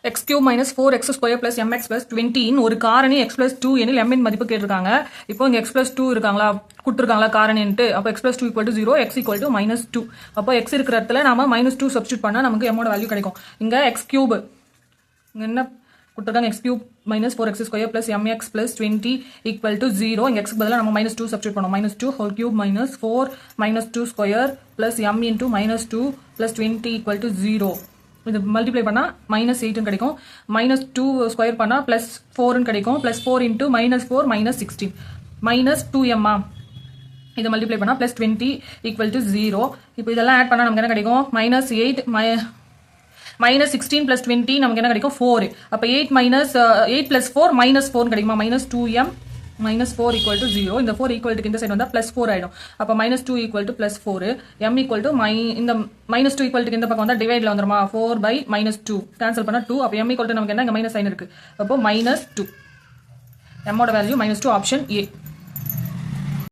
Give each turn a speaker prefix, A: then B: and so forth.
A: x cube minus 4x square plus mx plus 20 இன் ஒரு காரணி x plus 2 எனில் m இன் மதிப்பு கேட்டிருக்காங்க. இப்போ இங்க x plus 2 இருக்காங்களா கொடுத்துருக்காங்களா காரணின்ட்டு. அப்போ x plus 2 equal to 0, x equal to minus 2. அப்போ x இருக்கிற இடத்துல நாம minus 2 substitute பண்ணா நமக்கு m ஓட வேல்யூ கிடைக்கும். இங்க x cube இங்க என்ன கொடுத்துருக்காங்க x cube minus 4x square plus mx plus 20 equal to 0. இங்க x பதிலா நம்ம minus 2 substitute பண்ணோம். minus 2 whole cube minus 4 minus 2 square plus m into minus 2 plus 20 equal to 0. இது மல்டிப்ளை பண்ணா minus 8 கிடைக்கும். minus 2 ஸ்கொயர் பண்ணா plus 4 கிடைக்கும். plus 4 into minus 4 minus 16 minus 2m. இதை மல்டிப்ளை பண்ணா plus 20 equal to 0. இப்போ இதெல்லாம் ஆட் பண்ணா நமக்கு என்ன கிடைக்கும்? minus 8 minus 16 plus 20 நமக்கு என்ன கிடைக்கும்? 4. அப்போ 8 minus 8 plus 4 minus 4 கிடைக்குமா? minus 2m minus 4 equal to 0. இந்த 4 equal to இந்த சைடு வந்தா plus 4 ஆயிடும். அப்போ minus 2 equal to plus 4. m equal to இந்த minus 2 equal to இந்த பக்கம் வந்தா டிவைட்ல வந்துருமா? 4 by minus 2 கேன்சல் பண்ணா 2. அப்போ m equal to நமக்கு என்ன? இங்க மைனஸ் சைன் இருக்கு. அப்போ minus 2. m ஓட வேல்யூ minus 2 ஆப்ஷன் A.